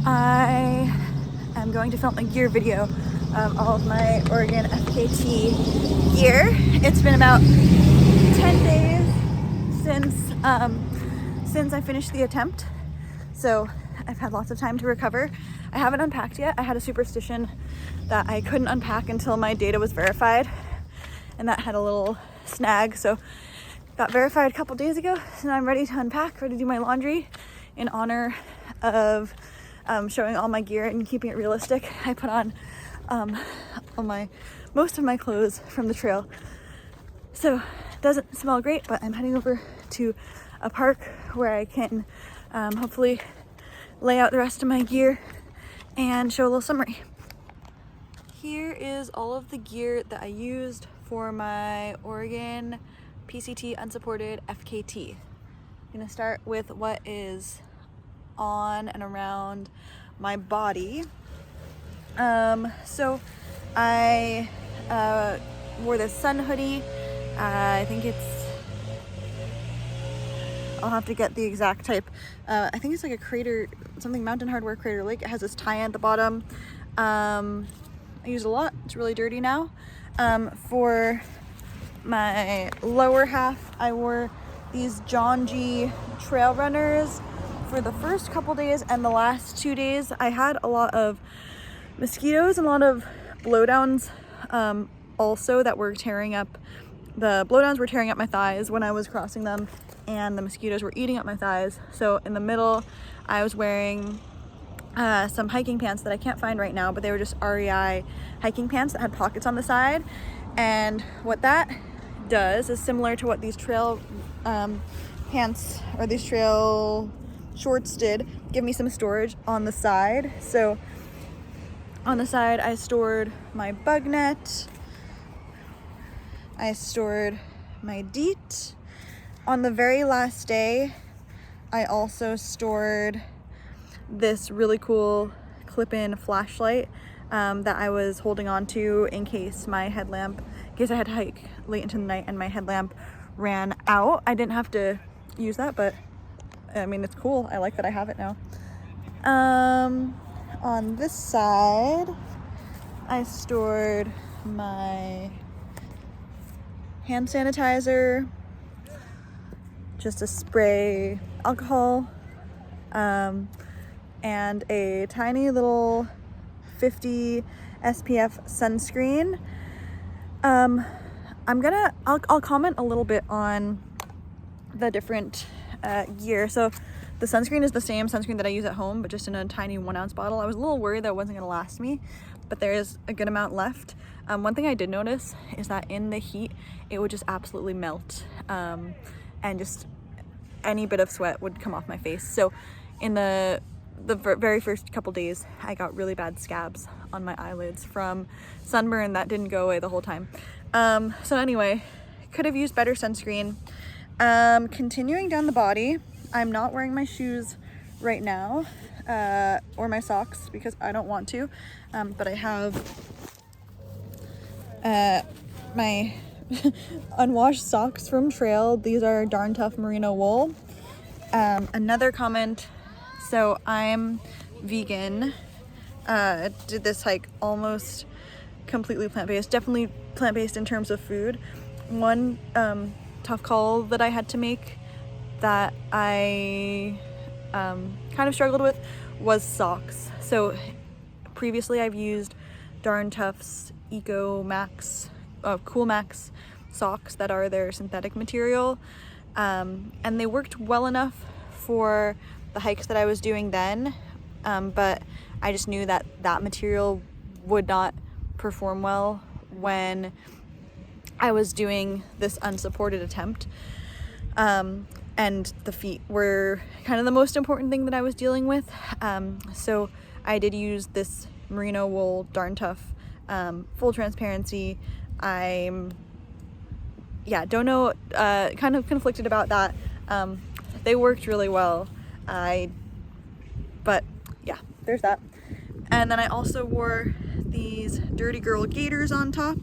I am going to film a gear video of all of my Oregon FKT gear. It's been about 10 days since I finished the attempt, so I've had lots of time to recover. I haven't unpacked yet. I had a superstition that I couldn't unpack until my data was verified, and that had a little snag, so got verified a couple days ago, so now I'm ready to unpack, ready to do my laundry in honor of showing all my gear and keeping it realistic. I put on most of my clothes from the trail, so it doesn't smell great, but I'm heading over to a park where I can hopefully lay out the rest of my gear and show a little summary. Here is all of the gear that I used for my Oregon PCT Unsupported FKT. I'm gonna start with what is on and around my body. So I wore this sun hoodie. I think I'll have to get the exact type. I think it's like a Crater, something Mountain Hardwear Crater Lake. It has this tie-in at the bottom. I use it a lot. It's really dirty now. For my lower half, I wore these John G trail runners for the first couple days, and the last 2 days I had a lot of mosquitoes and a lot of blowdowns also that were tearing up. The blowdowns were tearing up my thighs when I was crossing them, and the mosquitoes were eating up my thighs. So in the middle I was wearing some hiking pants that I can't find right now, but they were just REI hiking pants that had pockets on the side. And what that does is similar to what these trail pants or these trail shorts did, give me some storage on the side. So on the side I stored my bug net, I stored my DEET. On the very last day I also stored this really cool clip-in flashlight that I was holding on to in case I had to hike late into the night and my headlamp ran out. I didn't have to use that, but I mean, it's cool. I like that I have it now. On this side, I stored my hand sanitizer, just a spray alcohol, and a tiny little 50 SPF sunscreen. I'll comment a little bit on the different gear. So the sunscreen is the same sunscreen that I use at home, but just in a tiny 1 ounce bottle. I was a little worried that it wasn't gonna last me, but there is a good amount left. One thing I did notice is that in the heat, it would just absolutely melt, and just any bit of sweat would come off my face. So in the very first couple days, I got really bad scabs on my eyelids from sunburn that didn't go away the whole time. So anyway, could have used better sunscreen. Continuing down the body, I'm not wearing my shoes right now, or my socks because I don't want to, but I have my unwashed socks from trail. These are Darn Tough merino wool. Another comment, so I'm vegan. Did this hike almost completely plant-based, definitely plant-based in terms of food. One tough call that I had to make that I kind of struggled with was socks. So previously I've used Darn Tough's Eco Max, Cool Max socks that are their synthetic material, and they worked well enough for the hikes that I was doing then, but I just knew that that material would not perform well when I was doing this unsupported attempt, and the feet were kind of the most important thing that I was dealing with. So I did use this merino wool Darn Tough, full transparency. Don't know, kind of conflicted about that. They worked really well. But yeah, there's that. And then I also wore these Dirty Girl gaiters on top.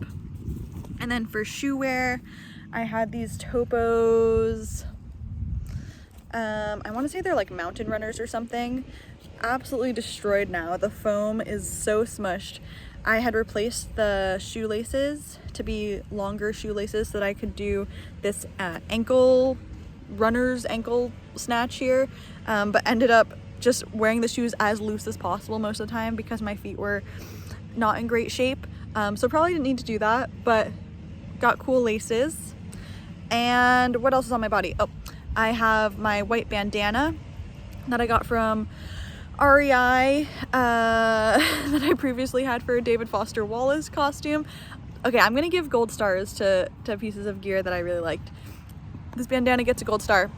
And then for shoe wear, I had these Topos I want to say they're like mountain runners or something. Absolutely destroyed now. The foam is so smushed. I had replaced the shoelaces to be longer shoelaces so that I could do this runner's ankle snatch here, but ended up just wearing the shoes as loose as possible most of the time because my feet were not in great shape. So probably didn't need to do that, but got cool laces. And what else is on my body? Oh, I have my white bandana that I got from REI that I previously had for a David Foster Wallace costume. Okay, I'm gonna give gold stars to pieces of gear that I really liked. This bandana gets a gold star.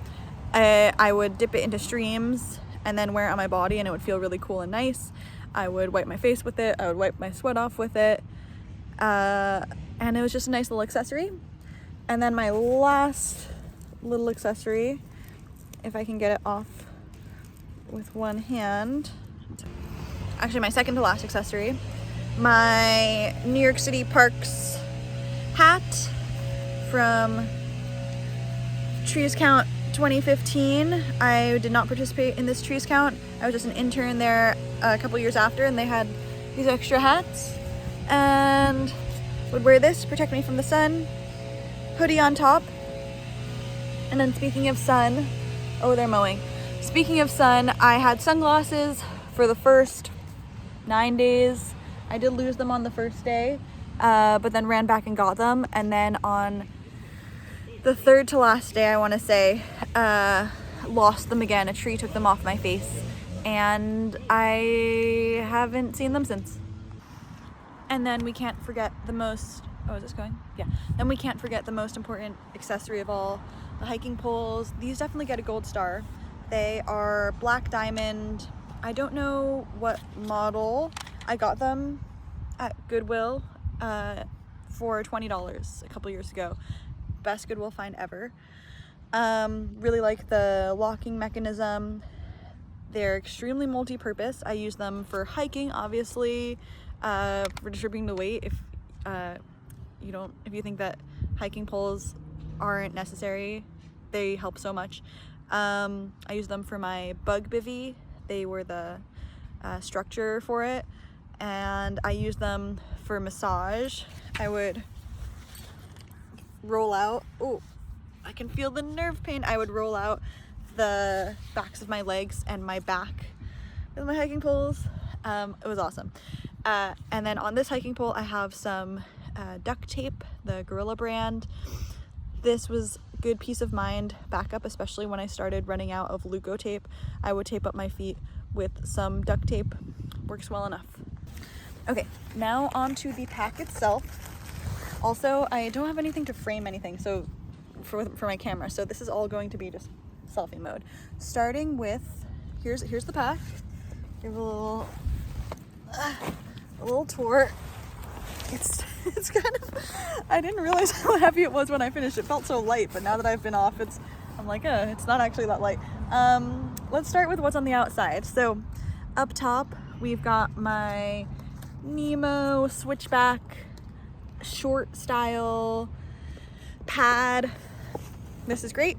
I would dip it into streams and then wear it on my body, and it would feel really cool and nice. I would wipe my face with it. I would wipe my sweat off with it. And it was just a nice little accessory. And then my last little accessory, if I can get it off with one hand. Actually, my second to last accessory, my New York City Parks hat from Trees Count 2015. I did not participate in this Trees Count. I was just an intern there a couple years after, and they had these extra hats, and would wear this to protect me from the sun. Hoodie on top. And then speaking of sun, oh, they're mowing. Speaking of sun, I had sunglasses for the first 9 days. I did lose them on the first day, but then ran back and got them. And then on the third to last day, I want to say, lost them again. A tree took them off my face, and I haven't seen them since. And then we can't forget the most, oh, is this going? Yeah. Then we can't forget the most important accessory of all, the hiking poles. These definitely get a gold star. They are black diamond. I don't know what model. I got them at Goodwill for $20 a couple years ago. Best Goodwill find ever. Really like the locking mechanism. They're extremely multi-purpose. I use them for hiking, obviously, for distributing the weight. If you think that hiking poles aren't necessary, they help so much. I use them for my bug bivy. They were the structure for it, and I use them for massage. I would roll out, oh, I can feel the nerve pain. I would roll out the backs of my legs and my back with my hiking poles. It was awesome. And then on this hiking pole, I have some duct tape, the Gorilla brand. This was good peace of mind backup, especially when I started running out of Luco tape. I would tape up my feet with some duct tape. Works well enough. Okay, now on to the pack itself. Also, I don't have anything to frame anything so for my camera, so this is all going to be just selfie mode. Starting with, here's the pack. Give a little tour. It's kind of, I didn't realize how heavy it was when I finished. It felt so light, but now that I've been off, I'm like, it's not actually that light. Let's start with what's on the outside. So up top, we've got my Nemo switchback short style pad. This is great.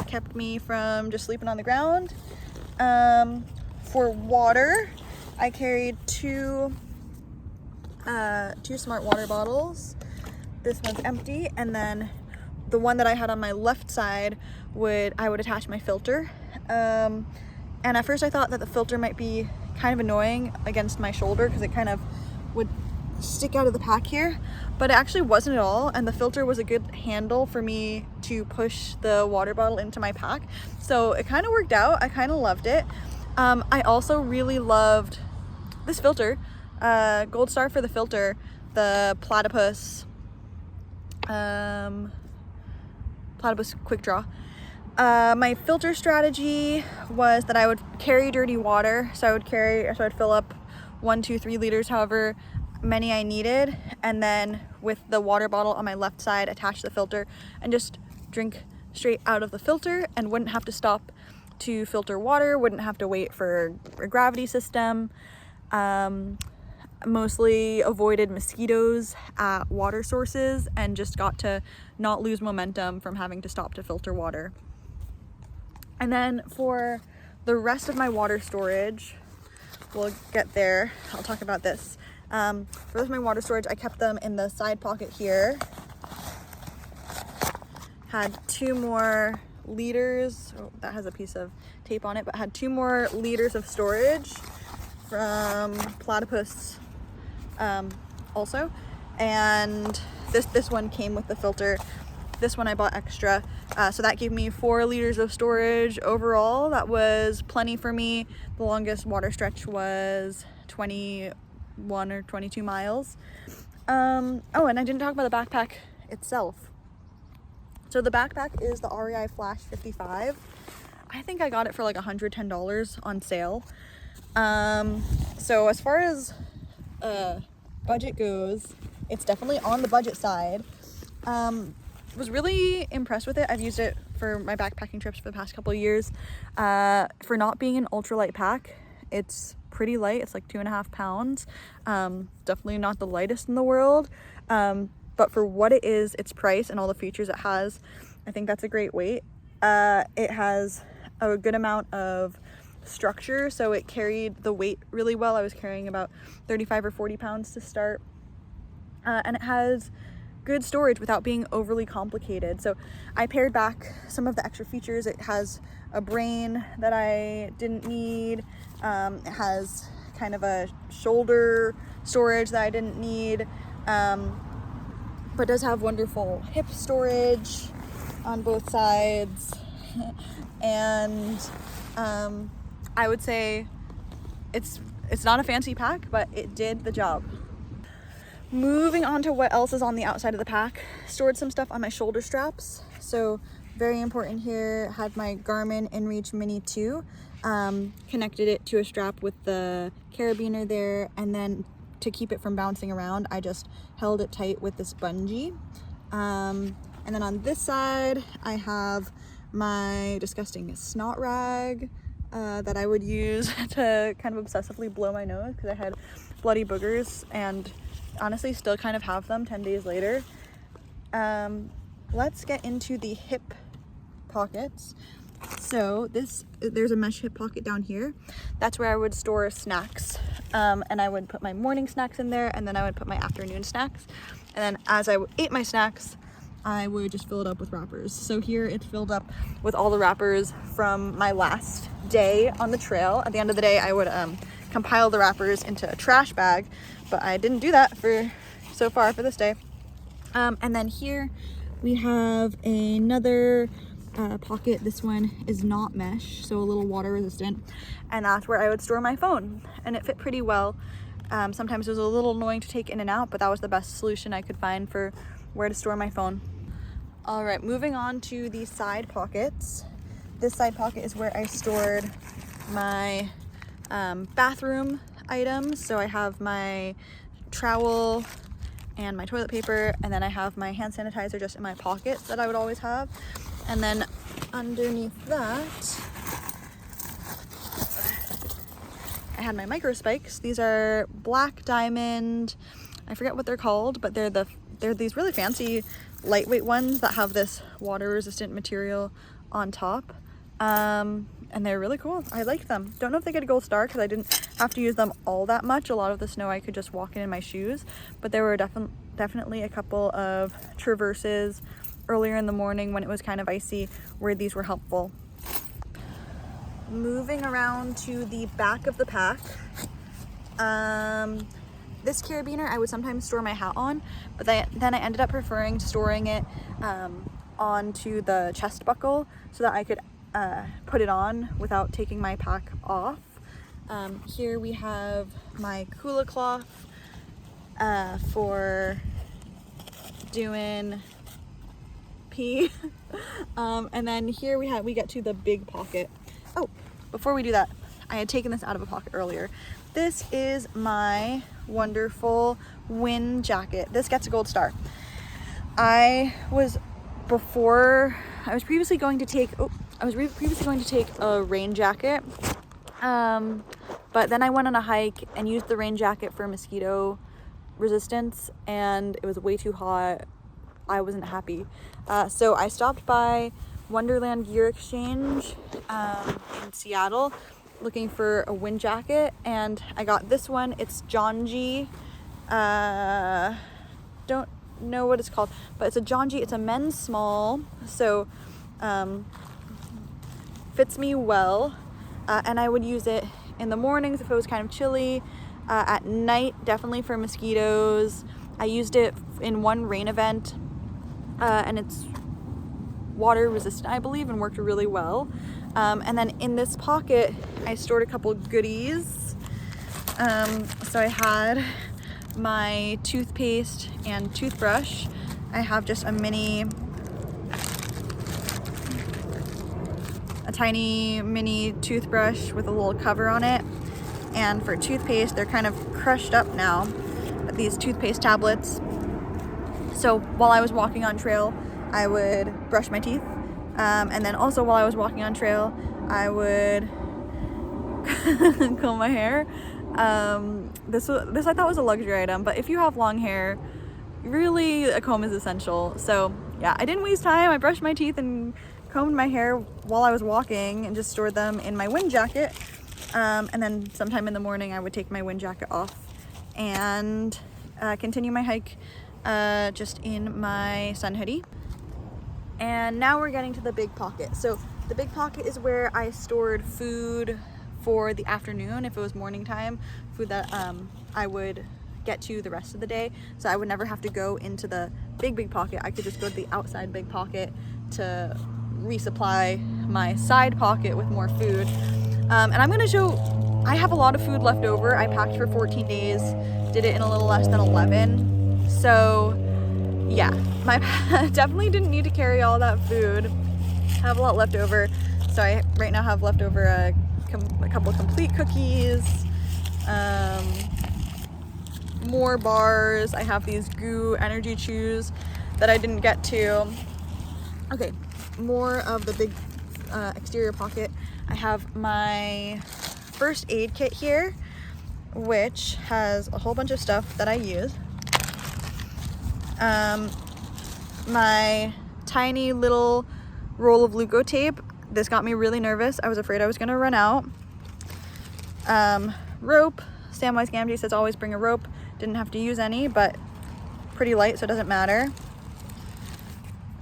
Kept me from just sleeping on the ground. For water, I carried two smart water bottles. This one's empty, and then the one that I had on my left side I would attach my filter. And at first I thought that the filter might be kind of annoying against my shoulder because it kind of would stick out of the pack here, but it actually wasn't at all, and the filter was a good handle for me to push the water bottle into my pack, so it kind of worked out. I kind of loved it. I also really loved this filter. Gold star for the filter, the Platypus Quick Draw. My filter strategy was that I would carry dirty water, so I would fill up 1, 2, 3 liters, however many I needed, and then with the water bottle on my left side attach the filter and just drink straight out of the filter, and wouldn't have to stop to filter water, wouldn't have to wait for a gravity system. Mostly avoided mosquitoes at water sources and just got to not lose momentum from having to stop to filter water. And then for the rest of my water storage, we'll get there. I'll talk about this. For the rest of my water storage, I kept them in the side pocket here. Had 2 more liters. Oh, that has a piece of tape on it, but had 2 more liters of storage from Platypus also. And this one came with the filter. This one I bought extra. So that gave me 4 liters of storage overall. That was plenty for me. The longest water stretch was 21 or 22 miles. Oh, and I didn't talk about the backpack itself. So the backpack is the REI Flash 55. I think I got it for like $110 on sale. So as far as budget goes, it's definitely on the budget side. Was really impressed with it. I've used it for my backpacking trips for the past couple of years. For not being an ultralight pack, it's pretty light. It's like 2.5 pounds. Definitely not the lightest in the world. But for what it is, its price and all the features it has, I think that's a great weight. It has a good amount of structure, so it carried the weight really well. I was carrying about 35 or 40 pounds to start. And it has good storage without being overly complicated. So I pared back some of the extra features. It has a brain that I didn't need. It has kind of a shoulder storage that I didn't need. But does have wonderful hip storage on both sides. And I would say it's not a fancy pack, but it did the job. Moving on to what else is on the outside of the pack, stored some stuff on my shoulder straps. So very important here, had my Garmin InReach Mini 2, connected it to a strap with the carabiner there, and then to keep it from bouncing around, I just held it tight with this bungee. And then on this side, I have my disgusting snot rag that I would use to kind of obsessively blow my nose because I had bloody boogers, and honestly still kind of have them 10 days later. Let's get into the hip pockets. So there's a mesh hip pocket down here. That's where I would store snacks. And I would put my morning snacks in there, and then I would put my afternoon snacks. And then as I ate my snacks, I would just fill it up with wrappers. So here it's filled up with all the wrappers from my last day on the trail. At the end of the day, I would compile the wrappers into a trash bag, but I didn't do that so far for this day. And then here we have another pocket. This one is not mesh, so a little water resistant, and that's where I would store my phone, and it fit pretty well. Sometimes it was a little annoying to take in and out, but that was the best solution I could find for where to store my phone. All right, moving on to the side pockets. This side pocket is where I stored my bathroom items. So I have my trowel and my toilet paper, and then I have my hand sanitizer just in my pocket that I would always have. And then underneath that, I had my micro spikes. These are black diamond, I forget what they're called, but they're these really fancy lightweight ones that have this water resistant material on top. And they're really cool. I like them. Don't know if they get a gold star because I didn't have to use them all that much. A lot of the snow I could just walk in my shoes, but there were definitely a couple of traverses earlier in the morning when it was kind of icy where these were helpful. Moving around to the back of the pack, this carabiner I would sometimes store my hat on, but then I ended up preferring storing it onto the chest buckle so that I could put it on without taking my pack off. Here we have my Kula cloth for doing pee. And then here we get to the big pocket. Oh, before we do that, I had taken this out of a pocket earlier. This is my wonderful wind jacket. This gets a gold star. I was previously going to take a rain jacket, but then I went on a hike and used the rain jacket for mosquito resistance, and it was way too hot. I wasn't happy, so I stopped by Wonderland Gear Exchange in Seattle, looking for a wind jacket, and I got this one. It's John G. Don't know what it's called, but it's a John G. It's a men's small, so fits me well, and I would use it in the mornings if it was kind of chilly. At night, definitely for mosquitoes. I used it in one rain event, and it's water resistant, I believe, and worked really well. And then in this pocket, I stored a couple goodies. So I had my toothpaste and toothbrush. I have just a tiny mini toothbrush with a little cover on it. And for toothpaste, they're kind of crushed up now, but these toothpaste tablets. So while I was walking on trail, I would brush my teeth. And then also while I was walking on trail, I would comb my hair. This I thought was a luxury item, but if you have long hair, really a comb is essential. So yeah, I didn't waste time. I brushed my teeth and combed my hair while I was walking and just stored them in my wind jacket. And then sometime in the morning I would take my wind jacket off and continue my hike just in my sun hoodie. And now we're getting to the big pocket. So the big pocket is where I stored food for the afternoon if it was morning time, food that I would get to the rest of the day. So I would never have to go into the big pocket. I could just go to the outside big pocket to resupply my side pocket with more food. And I'm gonna show, I have a lot of food left over. I packed for 14 days, did it in a little less than 11. So yeah, my definitely didn't need to carry all that food. I have a lot left over. So I right now have left over a couple of complete cookies, more bars. I have these goo energy chews that I didn't get to. Okay, more of the big exterior pocket. I have my first aid kit here, which has a whole bunch of stuff that I use. My tiny little roll of Leuko tape. This got me really nervous. I was afraid I was gonna run out. Rope. Samwise Gamgee says always bring a rope. Didn't have to use any, but pretty light, so it doesn't matter.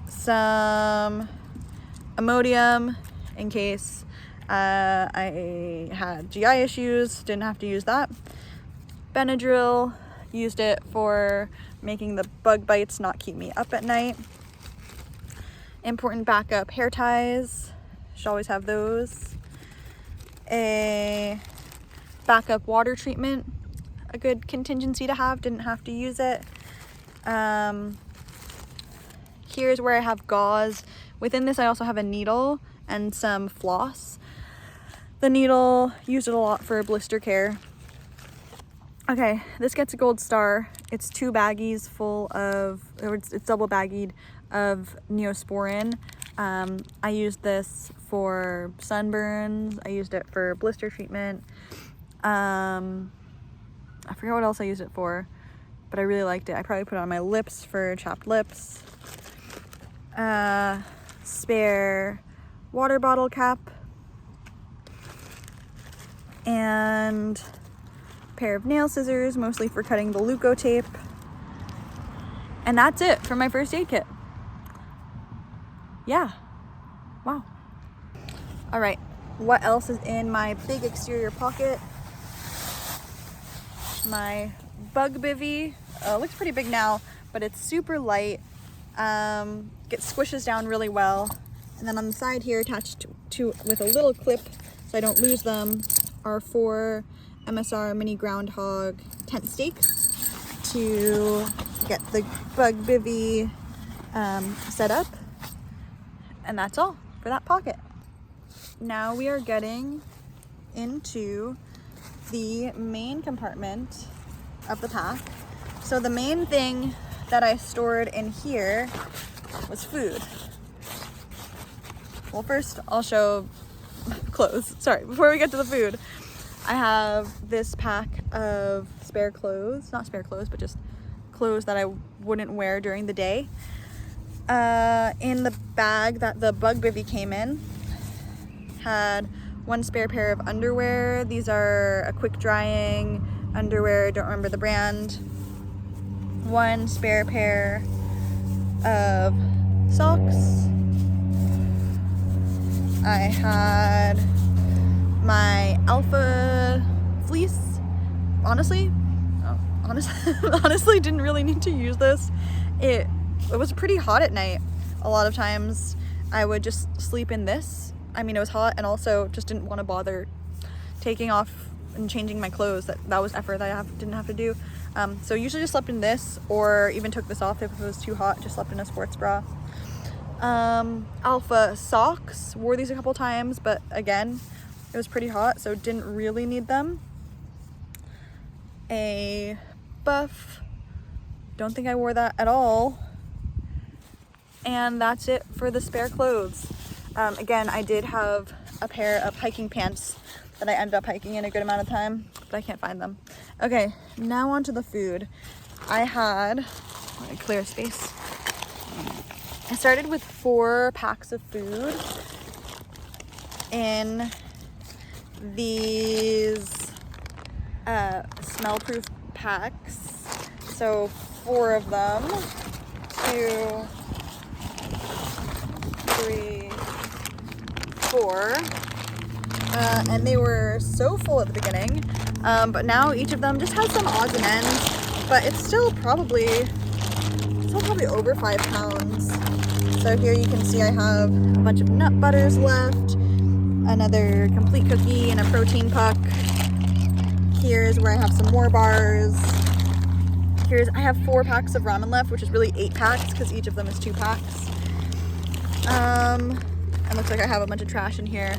Some Imodium in case I had GI issues. Didn't have to use that. Benadryl. Used it for making the bug bites not keep me up at night. Important backup hair ties. Should always have those. A backup water treatment, a good contingency to have. Didn't have to use it. Here's where I have gauze. Within this I also have a needle and some floss. The needle, used it a lot for blister care. Okay, this gets a gold star. It's 2 baggies full of, or it's double baggied of Neosporin. I used this for sunburns. I used it for blister treatment. I forget what else I used it for, but I really liked it. I probably put it on my lips for chapped lips. Spare water bottle cap. And a pair of nail scissors, mostly for cutting the Leuko tape. And that's it for my first aid kit. Yeah. Wow. All right. What else is in my big exterior pocket? My bug bivvy. Looks pretty big now, but it's super light. Squishes down really well. And then on the side here, attached to with a little clip so I don't lose them, are 4 MSR mini groundhog tent stakes to get the bug bivy set up. And that's all for that pocket. Now we are getting into the main compartment of the pack. So the main thing that I stored in here was food. Well, first I'll show clothes. Sorry, before we get to the food, I have this pack of spare clothes, not spare clothes, but just clothes that I wouldn't wear during the day. In the bag that the bug bivy came in, had one spare pair of underwear. These are a quick drying underwear, don't remember the brand. One spare pair of socks. I had my alpha fleece. Honestly didn't really need to use this. It was pretty hot at night. A lot of times I would just sleep in this. I mean, it was hot, and also just didn't want to bother taking off and changing my clothes. That was effort that I didn't have to do. So usually just slept in this, or even took this off if it was too hot, just slept in a sports bra. Alpha socks, wore these a couple times, but again, it was pretty hot, so didn't really need them. A buff, don't think I wore that at all. And that's it for the spare clothes. Again, I did have a pair of hiking pants that I ended up hiking in a good amount of time, but I can't find them. Okay, now on to the food. I had, let me clear space. I started with 4 packs of food in these smell-proof packs. So 4 of them, 2, 3, 4, and they were so full at the beginning, but now each of them just has some odds and ends, but it's still probably over 5 pounds. So here you can see I have a bunch of nut butters left, another complete cookie and a protein puck. Here's where I have some more bars. I have 4 packs of ramen left, which is really 8 packs because each of them is 2 packs. And looks like I have a bunch of trash in here.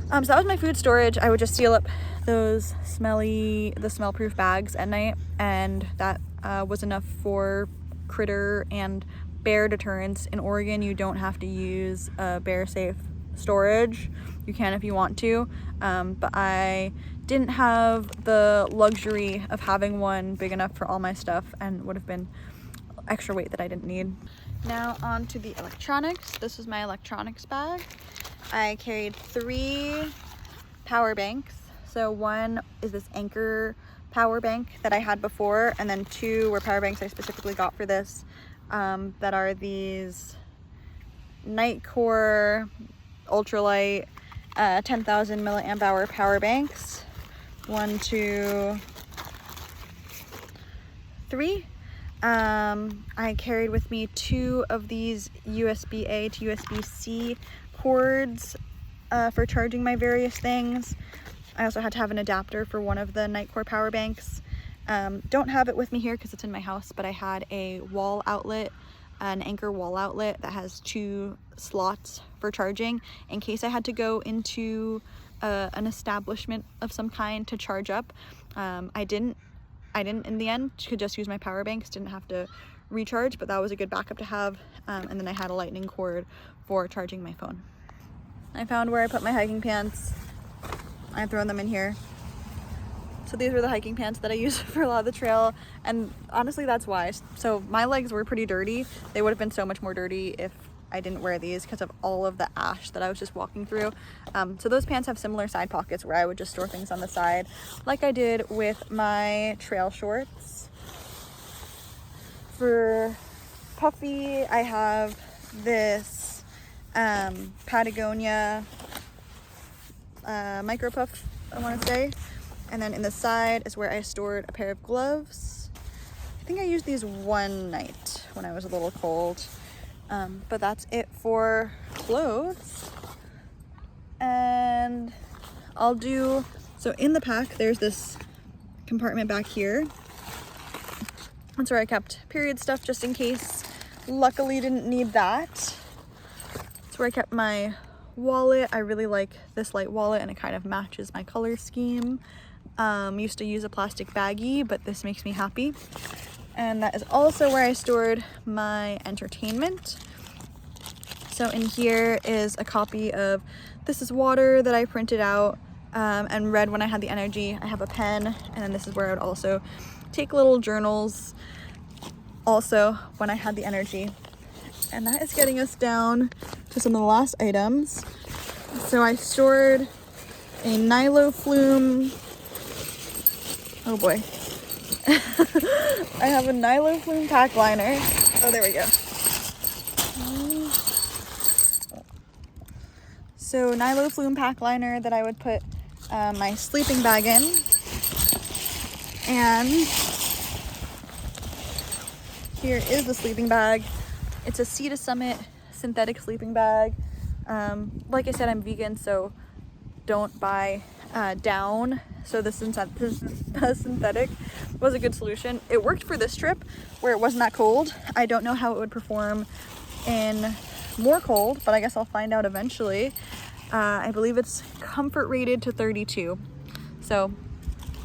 So that was my food storage. I would just seal up those smell-proof bags at night, and that was enough for critter and bear deterrence. In Oregon, you don't have to use bear safe storage. You can if you want to, but I didn't have the luxury of having one big enough for all my stuff, and would have been extra weight that I didn't need. Now on to the electronics. This is my electronics bag. I carried 3 power banks. So one is this Anchor power bank that I had before, and then 2 were power banks I specifically got for this, that are these Nightcore ultralight 10,000 milliamp hour power banks. 1, 2, 3. I carried with me 2 of these USB-A to USB-C cords for charging my various things. I also had to have an adapter for one of the Nightcore power banks. Don't have it with me here because it's in my house, but I had a wall outlet, an Anchor wall outlet that has 2 slots for charging in case I had to go into an establishment of some kind to charge up. I didn't in the end, could just use my power banks, didn't have to recharge, but that was a good backup to have. And then I had a lightning cord for charging my phone. I found where I put my hiking pants. I've thrown them in here. So these were the hiking pants that I used for a lot of the trail, and honestly that's why. So my legs were pretty dirty. They would have been so much more dirty if I didn't wear these because of all of the ash that I was just walking through. So those pants have similar side pockets where I would just store things on the side like I did with my trail shorts. For puffy, I have this Patagonia micro puff, I want to say. And then in the side is where I stored a pair of gloves. I think I used these one night when I was a little cold. But that's it for clothes. And so in the pack, there's this compartment back here. That's where I kept period stuff just in case. Luckily didn't need that. That's where I kept my wallet. I really like this light wallet and it kind of matches my color scheme. Used to use a plastic baggie, but this makes me happy. And that is also where I stored my entertainment. So in here is a copy of This Is Water that I printed out and read when I had the energy. I have a pen, and then this is where I would also take little journals also when I had the energy. And that is getting us down to some of the last items. So I stored a Nilo Flume. Oh boy. I have a Nilo Flume pack liner. Oh, there we go. So Nilo Flume pack liner that I would put my sleeping bag in. And here is the sleeping bag. It's a Sea to Summit synthetic sleeping bag. Like I said, I'm vegan, so don't buy down. So the synthetic was a good solution. It worked for this trip where it wasn't that cold. I don't know how it would perform in more cold, but I guess I'll find out eventually. I believe it's comfort rated to 32. So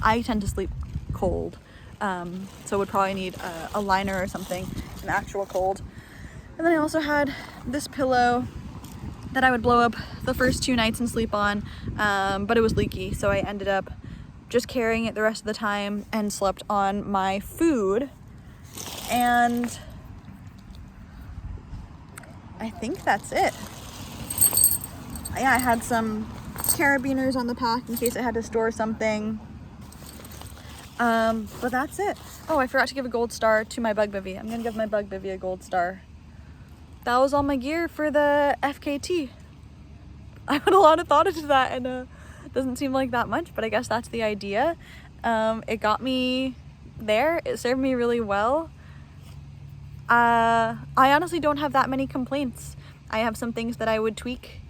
I tend to sleep cold. So would probably need a liner or something in actual cold. And then I also had this pillow that I would blow up the first 2 nights and sleep on, but it was leaky, so I ended up just carrying it the rest of the time and slept on my food. And I think that's it. Yeah, I had some carabiners on the pack in case I had to store something. But that's it. Oh, I forgot to give a gold star to my bug bivy. I'm gonna give my bug bivy a gold star. That was all my gear for the FKT. I put a lot of thought into that, and it doesn't seem like that much, but I guess that's the idea. It got me there. It served me really well. I honestly don't have that many complaints. I have some things that I would tweak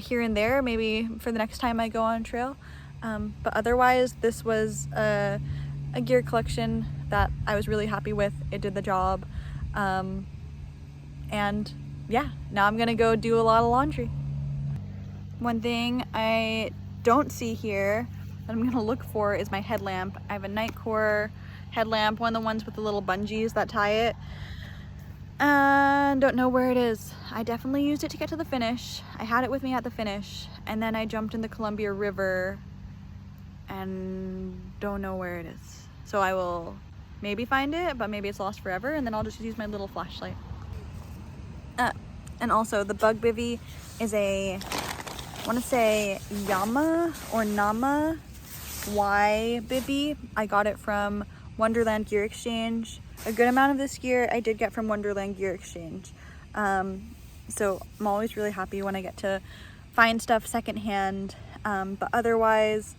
here and there, maybe for the next time I go on trail. But otherwise, this was a gear collection that I was really happy with. It did the job. And yeah, now I'm gonna go do a lot of laundry. One thing I don't see here that I'm gonna look for is my headlamp. I have a Nightcore headlamp, one of the ones with the little bungees that tie it. And don't know where it is. I definitely used it to get to the finish. I had it with me at the finish, and then I jumped in the Columbia River and don't know where it is. So I will maybe find it, but maybe it's lost forever, and then I'll just use my little flashlight. And also the bug bivy is a, I want to say Yama or Nama Y bivy. I got it from Wonderland Gear Exchange. A good amount of this gear I did get from Wonderland Gear Exchange. So I'm always really happy when I get to find stuff secondhand. But otherwise,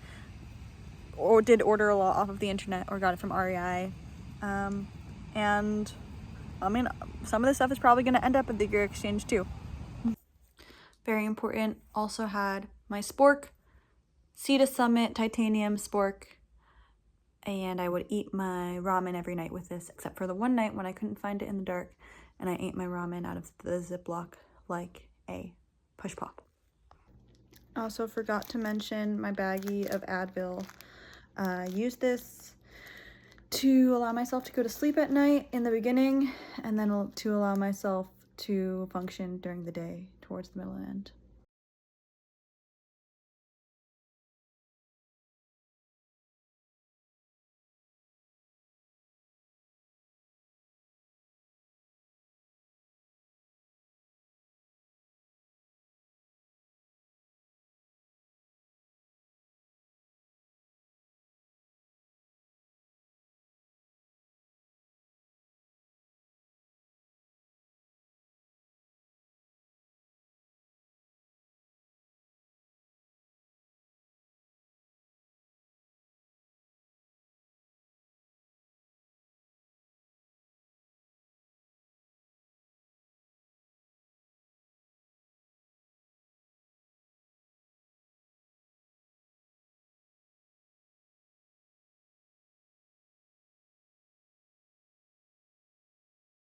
or did order a lot off of the internet or got it from REI. And I mean, some of this stuff is probably going to end up at the Gear Exchange too. Very important, also had my spork, Sea to Summit titanium spork, and I would eat my ramen every night with this, except for the one night when I couldn't find it in the dark, and I ate my ramen out of the Ziploc like a push pop. I also forgot to mention my baggie of Advil. I used this to allow myself to go to sleep at night in the beginning, and then to allow myself to function during the day towards the middle and end.